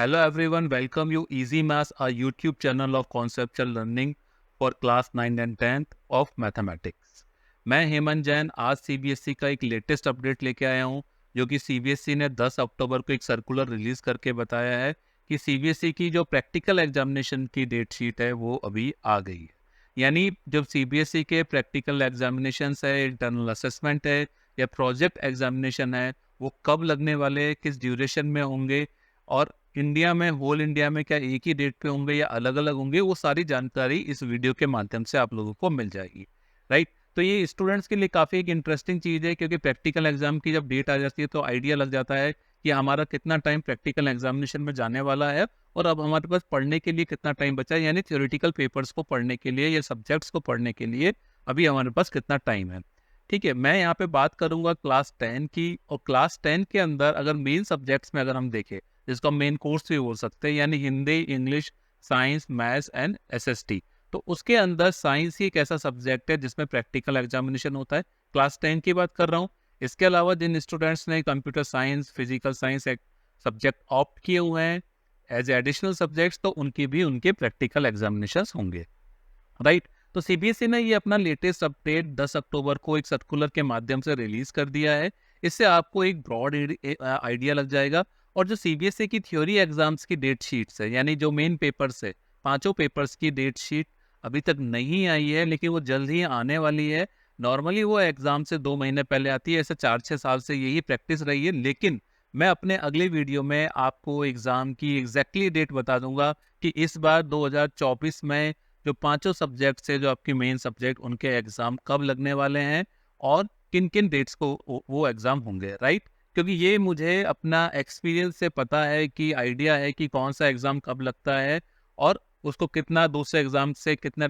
Hello everyone, welcome you Easy Maths, our YouTube channel of conceptual learning for class 9 and 10th of mathematics. मैं हेमंत जैन आज CBSE का एक latest update लेके आया हूँ, जो कि सीबीएसई ने 10 अक्टूबर को एक सर्कुलर रिलीज करके बताया है कि सीबीएसई की जो प्रैक्टिकल एग्जामिनेशन की डेट शीट है वो अभी आ गई है। यानी जब सीबीएसई के प्रैक्टिकल एग्जामिनेशंस है, इंटरनल असेसमेंट है या प्रोजेक्ट एग्जामिनेशन है, वो कब लगने वाले, किस ड्यूरेशन में होंगे और इंडिया में, होल इंडिया में क्या एक ही डेट पे होंगे या अलग अलग होंगे, वो सारी जानकारी इस वीडियो के माध्यम से आप लोगों को मिल जाएगी। राइट, तो ये स्टूडेंट्स के लिए काफ़ी एक इंटरेस्टिंग चीज़ है, क्योंकि प्रैक्टिकल एग्जाम की जब डेट आ जाती है तो आइडिया लग जाता है कि हमारा कितना टाइम प्रैक्टिकल एग्जामिनेशन में जाने वाला है और अब हमारे पास पढ़ने के लिए कितना टाइम बचा है, यानी थ्योरेटिकल पेपर्स को पढ़ने के लिए या सब्जेक्ट्स को पढ़ने के लिए अभी हमारे पास कितना टाइम है। ठीक है, मैं यहाँ पे बात करूंगा क्लास 10 की, और क्लास 10 के अंदर अगर मेन सब्जेक्ट्स में अगर हम देखें, जिसको मेन कोर्स भी बोल सकते हैं, यानी Hindi, English, science, maths and SST, तो उसके अंदर साइंस ही एक ऐसा सब्जेक्ट है जिसमें प्रैक्टिकल एग्जामिनेशन होता है। क्लास 10 की बात कर रहा हूँ। इसके अलावा जिन स्टूडेंट्स ने कंप्यूटर साइंस, फिजिकल साइंस एक सब्जेक्ट ऑप्ट किए हुए हैं एज एडिशनल सब्जेक्ट्स, तो उनकी भी उनके प्रैक्टिकल एग्जामिनेशन होंगे। राइट, तो सीबीएसई ने ये अपना लेटेस्ट अपडेट 10 अक्टूबर को एक सर्कुलर के माध्यम से रिलीज कर दिया है। इससे आपको एक ब्रॉड आइडिया लग जाएगा। और जो सीबीएसई की थ्योरी एग्जाम्स की डेट शीट्स है, यानी जो मेन पेपर्स है, पांचों पेपर्स की डेट शीट अभी तक नहीं आई है, लेकिन वो जल्द ही आने वाली है। नॉर्मली वो एग्जाम से 2 महीने पहले आती है, ऐसे 4-6 साल से यही प्रैक्टिस रही है, लेकिन मैं अपने अगले वीडियो में आपको एग्जाम की एग्जैक्टली डेट बता दूंगा कि इस बार 2024 में जो पांचों सब्जेक्ट्स है, जो आपकी मेन सब्जेक्ट, उनके एग्जाम कब लगने वाले हैं और किन किन डेट्स को वो एग्जाम होंगे। राइट, क्योंकि ये मुझे अपना एक्सपीरियंस से पता है, कि आइडिया है कि कौन सा एग्जाम कब लगता है और उसको कितना दूसरे एग्जाम से कितना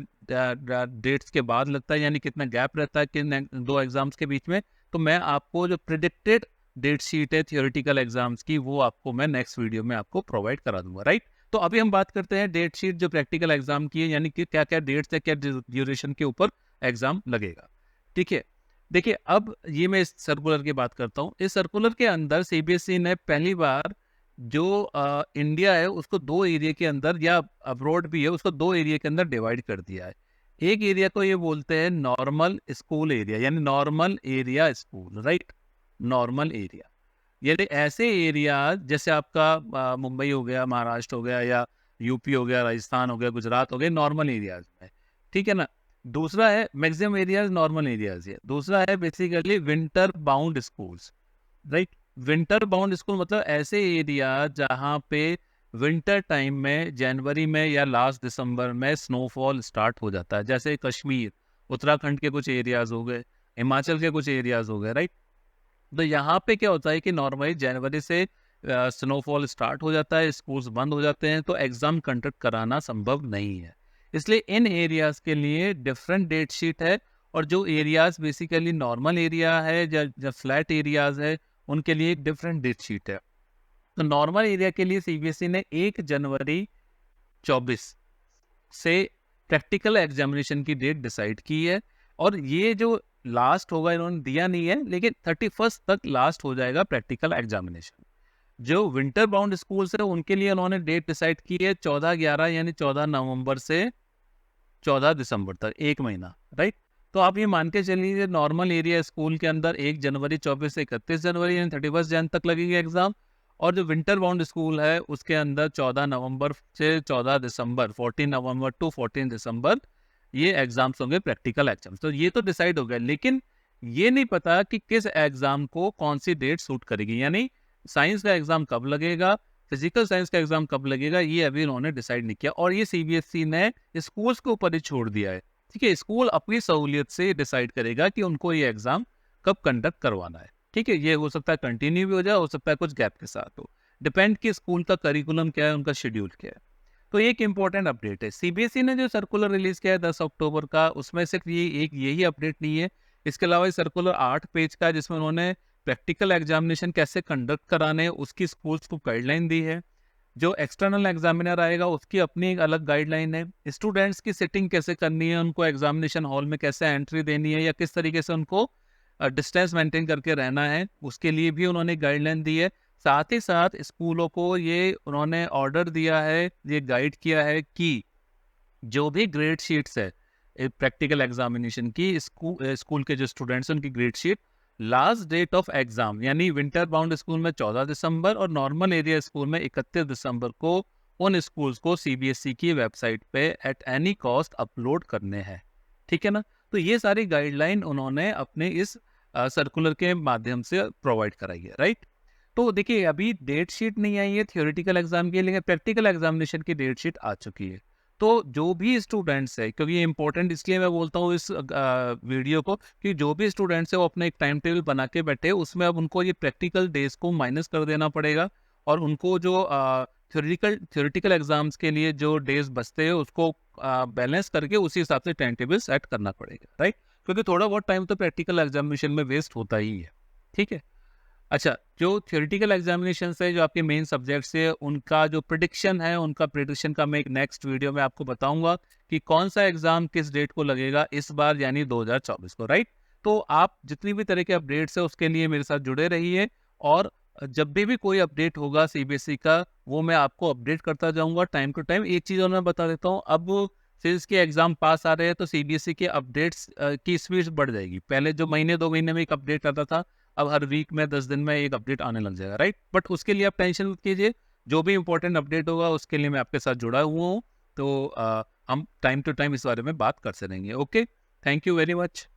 डेट्स के बाद लगता है, यानी कितना गैप रहता है किन दो एग्जाम्स के बीच में। तो मैं आपको जो प्रिडिक्टेड डेट शीट है थियोरेटिकल एग्जाम्स की, वो आपको मैं नेक्स्ट वीडियो में आपको प्रोवाइड करा दूंगा। राइट, तो अभी हम बात करते हैं डेट शीट जो प्रैक्टिकल एग्जाम की है, यानी कि क्या क्या डेट्स है, क्या ड्यूरेशन के ऊपर एग्जाम लगेगा। ठीक है, देखिए अब ये मैं इस सर्कुलर की बात करता हूँ। इस सर्कुलर के अंदर सीबीएसई ने पहली बार जो इंडिया है उसको दो एरिया के अंदर, या अब्रॉड भी है, उसको दो एरिया के अंदर डिवाइड कर दिया है। एक एरिया को ये बोलते हैं नॉर्मल स्कूल एरिया, यानी normal area school. Right, normal area यानी ऐसे एरिया जैसे आपका मुंबई हो गया, महाराष्ट्र हो गया, या यूपी हो गया, राजस्थान हो गया, गुजरात हो गया, नॉर्मल एरियाज में। ठीक है ना। दूसरा है मैक्सिमम एरियाज नॉर्मल एरियाज है। दूसरा है basically winter bound schools. Right, winter bound school मतलब ऐसे एरिया जहाँ पे विंटर टाइम में, जनवरी में या लास्ट दिसंबर में स्नोफॉल स्टार्ट हो जाता है, जैसे कश्मीर, उत्तराखंड के कुछ एरियाज हो गए, हिमाचल के कुछ एरियाज हो गए। राइट, तो यहाँ पे क्या होता है कि नॉर्मली जनवरी से स्नोफॉल स्टार्ट हो जाता है, स्कूल्स बंद हो जाते हैं, तो एग्जाम कंडक्ट कराना संभव नहीं है। इसलिए इन एरियाज के लिए डिफरेंट डेट शीट है। और जो एरियाज बेसिकली नॉर्मल एरिया है, जो फ्लैट एरियाज है, उनके लिए एक डिफरेंट डेट शीट है। तो नॉर्मल एरिया के लिए सीबीएसई ने 1 जनवरी 24 से प्रैक्टिकल एग्जामिनेशन की डेट डिसाइड की है। और ये जो लास्ट होगा, इन्होंने दिया नहीं है, लेकिन 31 तक लास्ट हो जाएगा प्रैक्टिकल एग्जामिनेशन। जो विंटर बाउंड स्कूल्स है उनके लिए उन्होंने डेट डिसाइड की है 14/11, यानी 14 नवंबर से 14 दिसंबर तक, 1 महीना। राइट, तो आप ये मान के चलिए नॉर्मल एरिया स्कूल के अंदर 1 जनवरी 24 से 31 जनवरी यानी 31 जन तक लगेगी एग्जाम। और जो विंटर बाउंड स्कूल है उसके अंदर 14 नवंबर से 14 दिसंबर, 14 नवंबर टू 14 दिसंबर ये एग्जाम्स होंगे, प्रैक्टिकल एग्जाम्स। तो ये तो डिसाइड हो गया, लेकिन ये नहीं पता कि किस एग्जाम को कौन सी डेट सूट करेगी, यानी साइंस का एग्जाम कब लगेगा, फिजिकल साइंस का एग्जाम कब लगेगा, ये अभी इन्होंने डिसाइड नहीं किया। और ये सीबीएसई ने स्कूल्स के ऊपर ही छोड़ दिया है। ठीक है, स्कूल अपनी सहूलियत से डिसाइड करेगा कि उनको ये एग्जाम कब कंडक्ट करवाना है। ठीक है, ये हो सकता है कंटिन्यू भी हो जाए, हो सकता है कुछ गैप के साथ हो, डिपेंड कि स्कूल का करिकुलम क्या है, उनका शेड्यूल क्या है। तो एक इंपॉर्टेंट अपडेट है, सीबीएसई ने जो सर्कुलर रिलीज किया है 10 अक्टूबर का, उसमें सिर्फ ये एक यही अपडेट नहीं है। इसके अलावा ये सर्कुलर 8 पेज का है, जिसमें उन्होंने प्रैक्टिकल एग्जामिनेशन कैसे कंडक्ट कराने हैं उसकी स्कूल्स को गाइडलाइन दी है। जो एक्सटर्नल एग्जामिनर आएगा उसकी अपनी एक अलग गाइडलाइन है। स्टूडेंट्स की सिटिंग कैसे करनी है, उनको एग्जामिनेशन हॉल में कैसे एंट्री देनी है, या किस तरीके से उनको डिस्टेंस मेंटेन करके रहना है, उसके लिए भी उन्होंने गाइडलाइन दी है। साथ ही साथ स्कूलों को ये उन्होंने ऑर्डर दिया है, ये गाइड किया है कि जो भी ग्रेड शीट्स है प्रैक्टिकल एग्जामिनेशन की, स्कूल के जो स्टूडेंट्स हैं उनकी grade sheet, last date of exam यानी विंटर बाउंड स्कूल में 14 दिसंबर और नॉर्मल एरिया स्कूल में 31 दिसंबर को उन स्कूल्स को सीबीएसई की वेबसाइट पे एट एनी कॉस्ट अपलोड करने हैं। ठीक है ना? तो ये सारी गाइडलाइन उन्होंने अपने इस सर्कुलर के माध्यम से प्रोवाइड कराई है, राइट? तो देखिए, अभी डेट शीट नहीं आई है थ्योरेटिकल एग्जाम की, लेकिन प्रैक्टिकल एग्जामिनेशन की डेट शीट आ चुकी है। तो जो भी स्टूडेंट्स है, क्योंकि ये इंपॉर्टेंट इसलिए मैं बोलता हूँ इस वीडियो को, कि जो भी स्टूडेंट्स है वो अपने एक टाइम टेबल बना के बैठे, उसमें अब उनको ये प्रैक्टिकल डेज को माइनस कर देना पड़ेगा और उनको जो थ्योरेटिकल एग्जाम्स के लिए जो डेज बचते हैं उसको बैलेंस करके उसी हिसाब से टाइम टेबल सेट करना पड़ेगा, राइट? क्योंकि थोड़ा बहुत टाइम तो प्रैक्टिकल एग्जामिनेशन में वेस्ट होता ही है। ठीक है। अच्छा, जो थ्योरेटिकल एग्जामिनेशन है, जो आपके मेन सब्जेक्ट्स है, उनका जो प्रिडिक्शन है, उनका प्रिडिक्शन का मैं एक नेक्स्ट वीडियो में आपको बताऊंगा कि कौन सा एग्जाम किस डेट को लगेगा इस बार यानी 2024 को, राइट? तो आप जितनी भी तरह के अपडेट्स है उसके लिए मेरे साथ जुड़े रहिए और जब भी कोई अपडेट होगा सीबीएसई का, वो मैं आपको अपडेट करता जाऊंगा टाइम टू टाइम। एक चीज़ और मैं बता देता हूँ, अब सिंस के एग्जाम पास आ रहे हैं तो सीबीएसई के अपडेट्स की स्पीड बढ़ जाएगी। पहले जो महीने 2 महीने में एक अपडेट आता था, अब हर वीक में 10 दिन में एक अपडेट आने लग जाएगा, राइट? बट उसके लिए आप टेंशन मत कीजिए, जो भी इंपॉर्टेंट अपडेट होगा उसके लिए मैं आपके साथ जुड़ा हुआ हूँ। तो हम टाइम टू टाइम इस बारे में बात करते रहेंगे। Okay, thank you very much.